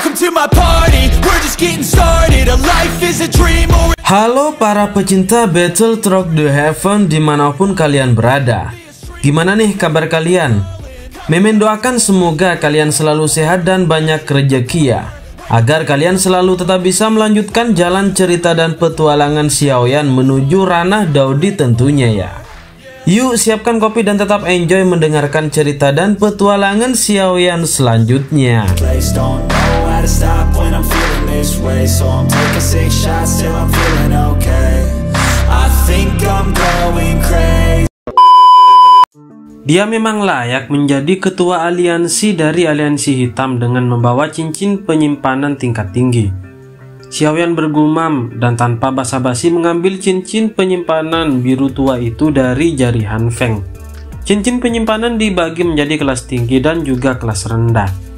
Welcome to my party, we're just getting started. A life is a dream or... Halo para pecinta Battletrok The Heaven dimanapun kalian berada. Gimana nih kabar kalian? Mimin doakan semoga kalian selalu sehat dan banyak rezeki ya, agar kalian selalu tetap bisa melanjutkan jalan cerita dan petualangan Xiaoyan menuju ranah Daudi tentunya ya. Yuk siapkan kopi dan tetap enjoy mendengarkan cerita dan petualangan Xiaoyan selanjutnya. Dia memang layak menjadi ketua aliansi dari aliansi hitam dengan membawa cincin penyimpanan tingkat tinggi. Xiaoyan bergumam dan tanpa basa-basi mengambil cincin penyimpanan biru tua itu dari jari Han Feng. Cincin penyimpanan dibagi menjadi kelas tinggi dan juga kelas rendah.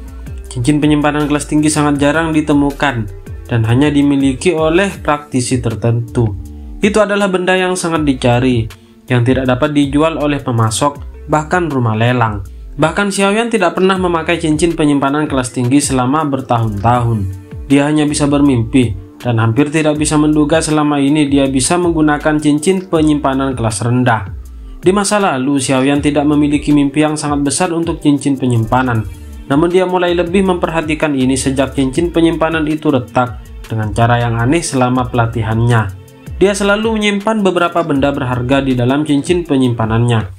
Cincin penyimpanan kelas tinggi sangat jarang ditemukan dan hanya dimiliki oleh praktisi tertentu. Itu adalah benda yang sangat dicari, yang tidak dapat dijual oleh pemasok, bahkan rumah lelang. Bahkan Xiaoyan tidak pernah memakai cincin penyimpanan kelas tinggi selama bertahun-tahun. Dia hanya bisa bermimpi dan hampir tidak bisa menduga selama ini dia bisa menggunakan cincin penyimpanan kelas rendah. Di masa lalu, Xiaoyan tidak memiliki mimpi yang sangat besar untuk cincin penyimpanan. Namun dia mulai lebih memperhatikan ini sejak cincin penyimpanan itu retak dengan cara yang aneh selama pelatihannya. Dia selalu menyimpan beberapa benda berharga di dalam cincin penyimpanannya.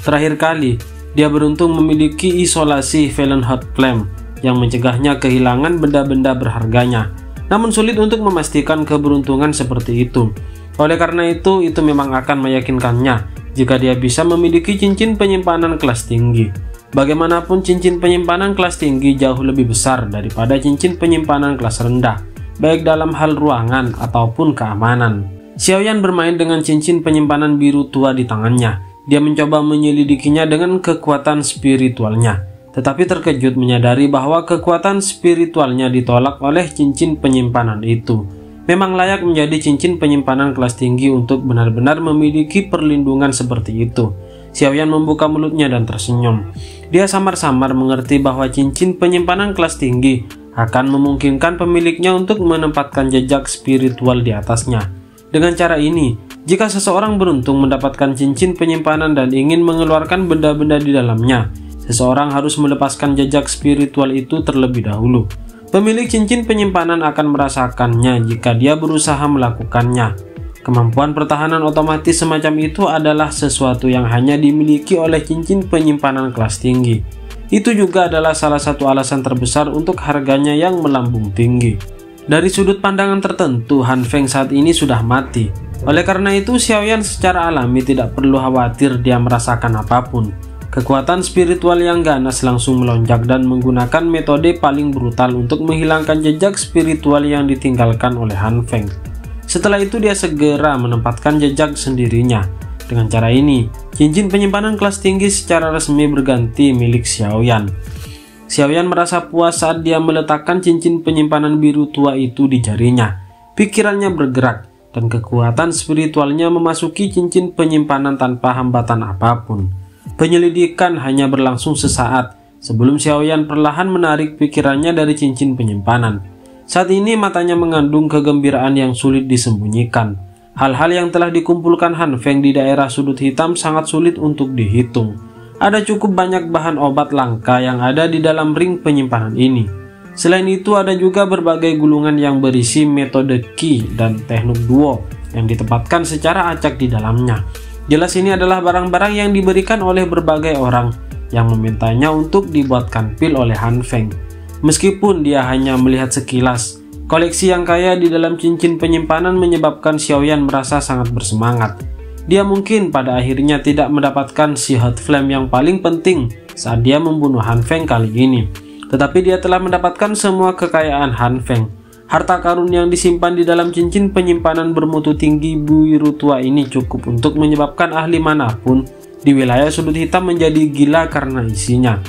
Terakhir kali, dia beruntung memiliki isolasi Valen Hot Flame yang mencegahnya kehilangan benda-benda berharganya. Namun sulit untuk memastikan keberuntungan seperti itu. Oleh karena itu memang akan meyakinkannya jika dia bisa memiliki cincin penyimpanan kelas tinggi. Bagaimanapun cincin penyimpanan kelas tinggi jauh lebih besar daripada cincin penyimpanan kelas rendah, baik dalam hal ruangan ataupun keamanan. Xiaoyan bermain dengan cincin penyimpanan biru tua di tangannya. Dia mencoba menyelidikinya dengan kekuatan spiritualnya, tetapi terkejut menyadari bahwa kekuatan spiritualnya ditolak oleh cincin penyimpanan itu. Memang layak menjadi cincin penyimpanan kelas tinggi untuk benar-benar memiliki perlindungan seperti itu. Xiaoyan membuka mulutnya dan tersenyum. Dia samar-samar mengerti bahwa cincin penyimpanan kelas tinggi akan memungkinkan pemiliknya untuk menempatkan jejak spiritual di atasnya. Dengan cara ini, jika seseorang beruntung mendapatkan cincin penyimpanan dan ingin mengeluarkan benda-benda di dalamnya, seseorang harus melepaskan jejak spiritual itu terlebih dahulu. Pemilik cincin penyimpanan akan merasakannya jika dia berusaha melakukannya. Kemampuan pertahanan otomatis semacam itu adalah sesuatu yang hanya dimiliki oleh cincin penyimpanan kelas tinggi. Itu juga adalah salah satu alasan terbesar untuk harganya yang melambung tinggi. Dari sudut pandangan tertentu, Han Feng saat ini sudah mati. Oleh karena itu, Xiaoyan secara alami tidak perlu khawatir dia merasakan apapun. Kekuatan spiritual yang ganas langsung melonjak dan menggunakan metode paling brutal untuk menghilangkan jejak spiritual yang ditinggalkan oleh Han Feng. Setelah itu dia segera menempatkan jejak sendirinya. Dengan cara ini, cincin penyimpanan kelas tinggi secara resmi berganti milik Xiaoyan. Xiaoyan merasa puas saat dia meletakkan cincin penyimpanan biru tua itu di jarinya. Pikirannya bergerak dan kekuatan spiritualnya memasuki cincin penyimpanan tanpa hambatan apapun. Penyelidikan hanya berlangsung sesaat sebelum Xiaoyan perlahan menarik pikirannya dari cincin penyimpanan. Saat ini matanya mengandung kegembiraan yang sulit disembunyikan. Hal-hal yang telah dikumpulkan Han Feng di daerah sudut hitam sangat sulit untuk dihitung. Ada cukup banyak bahan obat langka yang ada di dalam ring penyimpanan ini. Selain itu ada juga berbagai gulungan yang berisi metode Qi dan teknik duo yang ditempatkan secara acak di dalamnya. Jelas ini adalah barang-barang yang diberikan oleh berbagai orang yang memintanya untuk dibuatkan pil oleh Han Feng. Meskipun dia hanya melihat sekilas, koleksi yang kaya di dalam cincin penyimpanan menyebabkan Xiaoyan merasa sangat bersemangat. Dia mungkin pada akhirnya tidak mendapatkan si Hot Flame yang paling penting saat dia membunuh Han Feng kali ini. Tetapi dia telah mendapatkan semua kekayaan Han Feng. Harta karun yang disimpan di dalam cincin penyimpanan bermutu tinggi biru tua ini cukup untuk menyebabkan ahli manapun di wilayah sudut hitam menjadi gila karena isinya.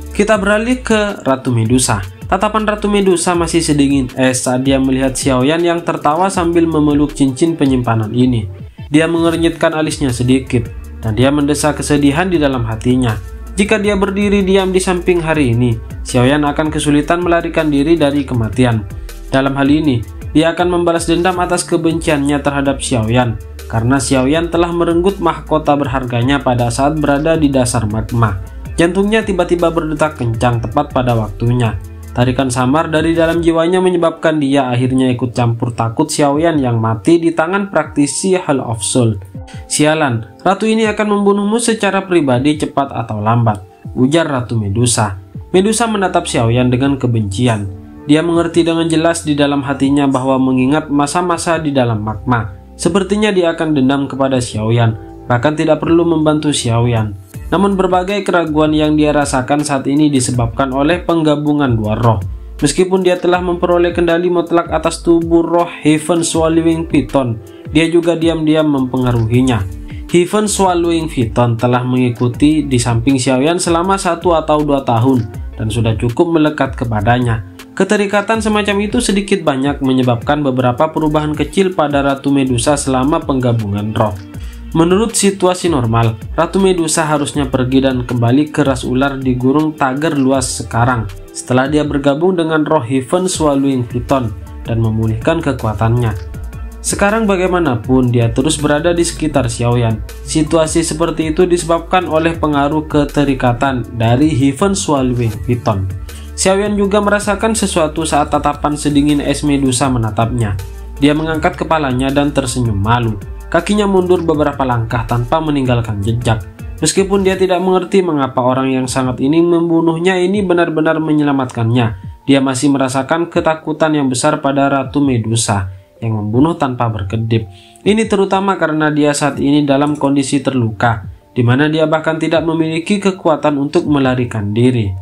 Kita beralih ke Ratu Medusa. Tatapan Ratu Medusa masih sedingin es saat dia melihat Xiaoyan yang tertawa sambil memeluk cincin penyimpanan ini. Dia mengernyitkan alisnya sedikit dan dia mendesah kesedihan di dalam hatinya. Jika dia berdiri diam di samping hari ini, Xiaoyan akan kesulitan melarikan diri dari kematian. Dalam hal ini, dia akan membalas dendam atas kebenciannya terhadap Xiaoyan, karena Xiaoyan telah merenggut mahkota berharganya pada saat berada di dasar magma. Jantungnya tiba-tiba berdetak kencang tepat pada waktunya. Tarikan samar dari dalam jiwanya menyebabkan dia akhirnya ikut campur takut Xiaoyan yang mati di tangan praktisi Hall of Soul. "Sialan, ratu ini akan membunuhmu secara pribadi cepat atau lambat," ujar Ratu Medusa. Medusa menatap Xiaoyan dengan kebencian. Dia mengerti dengan jelas di dalam hatinya bahwa mengingat masa-masa di dalam magma, sepertinya dia akan dendam kepada Xiaoyan, bahkan tidak perlu membantu Xiaoyan. Namun berbagai keraguan yang dia rasakan saat ini disebabkan oleh penggabungan dua roh. Meskipun dia telah memperoleh kendali mutlak atas tubuh roh Heaven Swallowing Python, dia juga diam-diam mempengaruhinya. Heaven Swallowing Python telah mengikuti di samping Xiaoyan selama 1 atau 2 tahun dan sudah cukup melekat kepadanya. Keterikatan semacam itu sedikit banyak menyebabkan beberapa perubahan kecil pada Ratu Medusa selama penggabungan roh. Menurut situasi normal, Ratu Medusa harusnya pergi dan kembali ke ras ular di Gurun Tager luas sekarang setelah dia bergabung dengan roh Heaven Swallowing Python dan memulihkan kekuatannya. Sekarang bagaimanapun dia terus berada di sekitar Xiaoyan. Situasi seperti itu disebabkan oleh pengaruh keterikatan dari Heaven Swallowing Python. Xiaoyan juga merasakan sesuatu saat tatapan sedingin es Medusa menatapnya. Dia mengangkat kepalanya dan tersenyum malu. Kakinya mundur beberapa langkah tanpa meninggalkan jejak. Meskipun dia tidak mengerti mengapa orang yang sangat ingin membunuhnya ini benar-benar menyelamatkannya, dia masih merasakan ketakutan yang besar pada Ratu Medusa yang membunuh tanpa berkedip. Ini terutama karena dia saat ini dalam kondisi terluka, di mana dia bahkan tidak memiliki kekuatan untuk melarikan diri.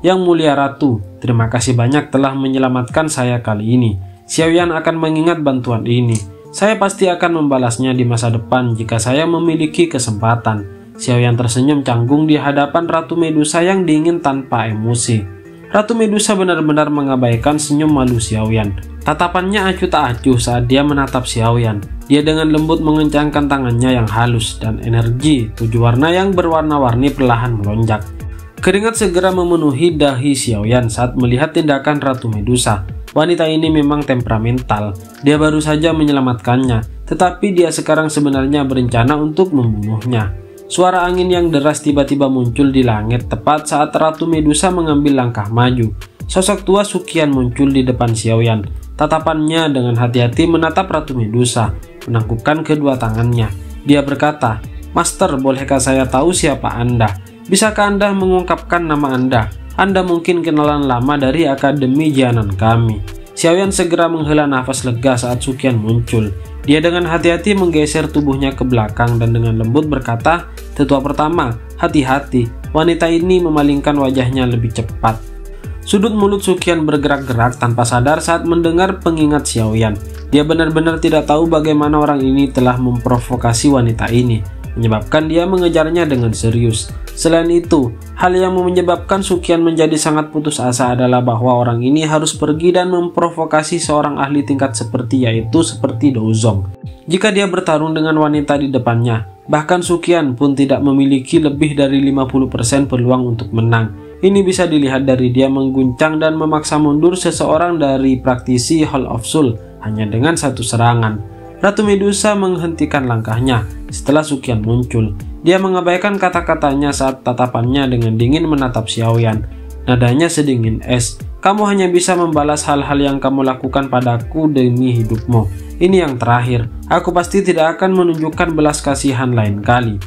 "Yang mulia Ratu, terima kasih banyak telah menyelamatkan saya kali ini. Xiaoyan akan mengingat bantuan ini. Saya pasti akan membalasnya di masa depan jika saya memiliki kesempatan." Xiaoyan tersenyum canggung di hadapan Ratu Medusa yang dingin tanpa emosi. Ratu Medusa benar-benar mengabaikan senyum malu Xiaoyan. Tatapannya acuh tak acuh saat dia menatap Xiaoyan. Dia dengan lembut mengencangkan tangannya yang halus dan energi 7 warna yang berwarna-warni perlahan melonjak. Keringat segera memenuhi dahi Xiaoyan saat melihat tindakan Ratu Medusa. Wanita ini memang temperamental. Dia baru saja menyelamatkannya, tetapi dia sekarang sebenarnya berencana untuk membunuhnya. Suara angin yang deras tiba-tiba muncul di langit tepat saat Ratu Medusa mengambil langkah maju. Sosok tua Suqian muncul di depan Xiaoyan. Tatapannya dengan hati-hati menatap Ratu Medusa, menangkupkan kedua tangannya. Dia berkata, "Master, bolehkah saya tahu siapa Anda? Bisakah Anda mengungkapkan nama Anda? Anda mungkin kenalan lama dari Akademi Jianan kami." Xiaoyan segera menghela nafas lega saat Suqian muncul. Dia dengan hati-hati menggeser tubuhnya ke belakang dan dengan lembut berkata, "Tetua pertama, hati-hati." Wanita ini memalingkan wajahnya lebih cepat. Sudut mulut Suqian bergerak-gerak tanpa sadar saat mendengar pengingat Xiaoyan. Dia benar-benar tidak tahu bagaimana orang ini telah memprovokasi wanita ini, menyebabkan dia mengejarnya dengan serius. Selain itu, hal yang menyebabkan Suqian menjadi sangat putus asa adalah bahwa orang ini harus pergi dan memprovokasi seorang ahli tingkat seperti Douzong. Jika dia bertarung dengan wanita di depannya, bahkan Suqian pun tidak memiliki lebih dari 50% peluang untuk menang. Ini bisa dilihat dari dia mengguncang dan memaksa mundur seseorang dari praktisi Hall of Soul hanya dengan satu serangan. Ratu Medusa menghentikan langkahnya setelah Suqian muncul. Dia mengabaikan kata-katanya saat tatapannya dengan dingin menatap Xiaoyan. Nadanya sedingin es. "Kamu hanya bisa membalas hal-hal yang kamu lakukan padaku demi hidupmu. Ini yang terakhir. Aku pasti tidak akan menunjukkan belas kasihan lain kali."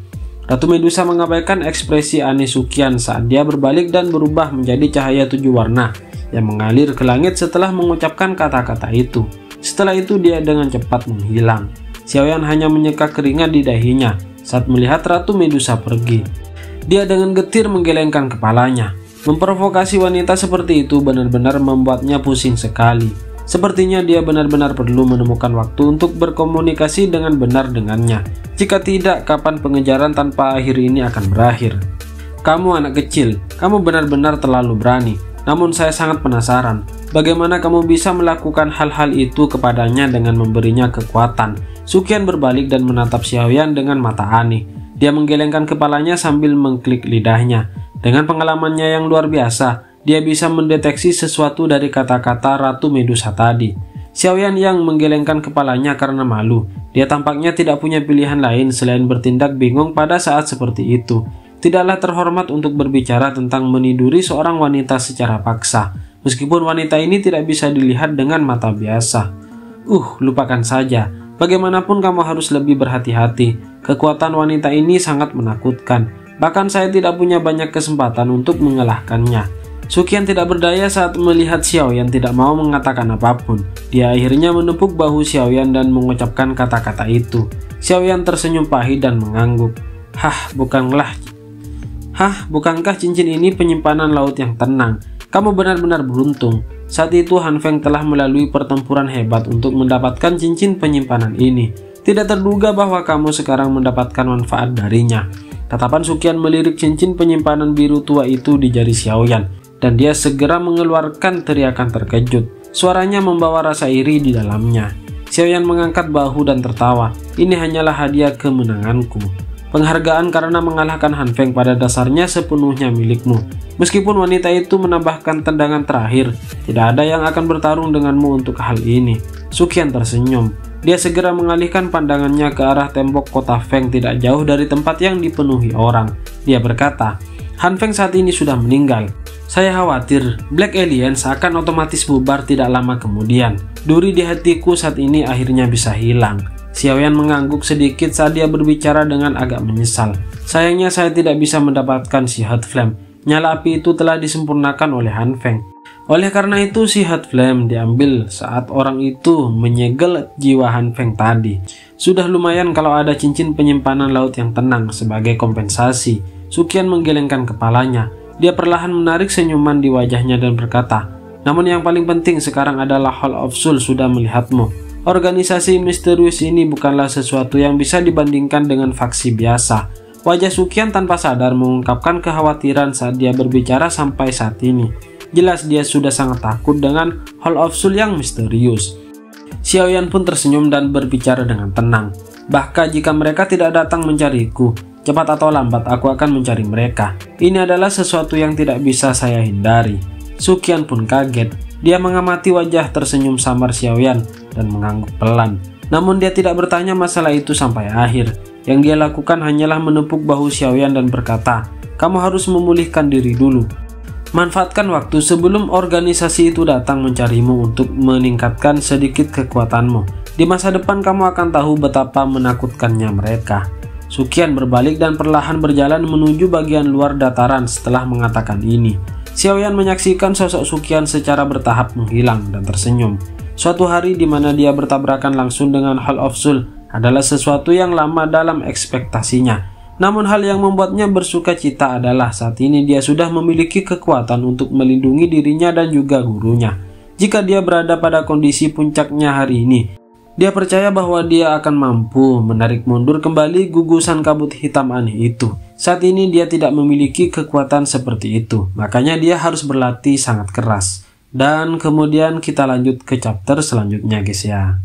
Ratu Medusa mengabaikan ekspresi aneh Suqian saat dia berbalik dan berubah menjadi cahaya 7 warna yang mengalir ke langit setelah mengucapkan kata-kata itu. Setelah itu dia dengan cepat menghilang. Xiaoyan hanya menyeka keringat di dahinya saat melihat Ratu Medusa pergi. Dia dengan getir menggelengkan kepalanya. Memprovokasi wanita seperti itu benar-benar membuatnya pusing sekali. Sepertinya dia benar-benar perlu menemukan waktu untuk berkomunikasi dengan benar dengannya. Jika tidak, kapan pengejaran tanpa akhir ini akan berakhir? "Kamu anak kecil, kamu benar-benar terlalu berani. Namun saya sangat penasaran, bagaimana kamu bisa melakukan hal-hal itu kepadanya dengan memberinya kekuatan?" Suqian berbalik dan menatap Xiaoyan dengan mata aneh. Dia menggelengkan kepalanya sambil mengklik lidahnya. Dengan pengalamannya yang luar biasa, dia bisa mendeteksi sesuatu dari kata-kata Ratu Medusa tadi. Xiaoyan yang menggelengkan kepalanya karena malu. Dia tampaknya tidak punya pilihan lain selain bertindak bingung pada saat seperti itu. Tidaklah terhormat untuk berbicara tentang meniduri seorang wanita secara paksa, meskipun wanita ini tidak bisa dilihat dengan mata biasa. Lupakan saja. Bagaimanapun kamu harus lebih berhati-hati. Kekuatan wanita ini sangat menakutkan. Bahkan saya tidak punya banyak kesempatan untuk mengalahkannya. Suqian tidak berdaya saat melihat Xiaoyan tidak mau mengatakan apapun. Dia akhirnya menepuk bahu Xiaoyan dan mengucapkan kata-kata itu. Xiaoyan tersenyum pahit dan mengangguk. Bukankah cincin ini penyimpanan laut yang tenang? Kamu benar-benar beruntung. Saat itu Han Feng telah melalui pertempuran hebat untuk mendapatkan cincin penyimpanan ini. Tidak terduga bahwa kamu sekarang mendapatkan manfaat darinya. Tatapan Suqian melirik cincin penyimpanan biru tua itu di jari Xiaoyan, dan dia segera mengeluarkan teriakan terkejut. Suaranya membawa rasa iri di dalamnya. Xiaoyan mengangkat bahu dan tertawa. Ini hanyalah hadiah kemenanganku. Penghargaan karena mengalahkan Han Feng pada dasarnya sepenuhnya milikmu. Meskipun wanita itu menambahkan tendangan terakhir, tidak ada yang akan bertarung denganmu untuk hal ini. Suqian tersenyum. Dia segera mengalihkan pandangannya ke arah tembok kota Feng tidak jauh dari tempat yang dipenuhi orang. Dia berkata, Han Feng saat ini sudah meninggal. Saya khawatir Black Aliens akan otomatis bubar tidak lama kemudian. Duri di hatiku saat ini akhirnya bisa hilang. Xiaoyan mengangguk sedikit saat dia berbicara dengan agak menyesal. Sayangnya saya tidak bisa mendapatkan si Hot Flame. Nyala api itu telah disempurnakan oleh Han Feng. Oleh karena itu si Hot Flame diambil saat orang itu menyegel jiwa Han Feng tadi. Sudah lumayan kalau ada cincin penyimpanan laut yang tenang sebagai kompensasi. Suqian menggelengkan kepalanya. Dia perlahan menarik senyuman di wajahnya dan berkata, namun yang paling penting sekarang adalah Hall of Soul sudah melihatmu. Organisasi misterius ini bukanlah sesuatu yang bisa dibandingkan dengan faksi biasa. Wajah Suqian tanpa sadar mengungkapkan kekhawatiran saat dia berbicara sampai saat ini. Jelas dia sudah sangat takut dengan Hall of Soul yang misterius. Xiaoyan pun tersenyum dan berbicara dengan tenang. Bahkan jika mereka tidak datang mencariku, cepat atau lambat aku akan mencari mereka. Ini adalah sesuatu yang tidak bisa saya hindari. Suqian pun kaget. Dia mengamati wajah tersenyum samar Xiaoyan dan mengangguk pelan. Namun dia tidak bertanya masalah itu sampai akhir. Yang dia lakukan hanyalah menepuk bahu Xiaoyan dan berkata, kamu harus memulihkan diri dulu. Manfaatkan waktu sebelum organisasi itu datang mencarimu untuk meningkatkan sedikit kekuatanmu. Di masa depan kamu akan tahu betapa menakutkannya mereka. Suqian berbalik dan perlahan berjalan menuju bagian luar dataran setelah mengatakan ini. Xiaoyan menyaksikan sosok Suqian secara bertahap menghilang dan tersenyum. Suatu hari di mana dia bertabrakan langsung dengan Hall of Soul adalah sesuatu yang lama dalam ekspektasinya. Namun hal yang membuatnya bersuka cita adalah saat ini dia sudah memiliki kekuatan untuk melindungi dirinya dan juga gurunya. Jika dia berada pada kondisi puncaknya hari ini, dia percaya bahwa dia akan mampu menarik mundur kembali gugusan kabut hitam aneh itu. Saat ini dia tidak memiliki kekuatan seperti itu, makanya dia harus berlatih sangat keras. Dan kemudian kita lanjut ke chapter selanjutnya guys ya.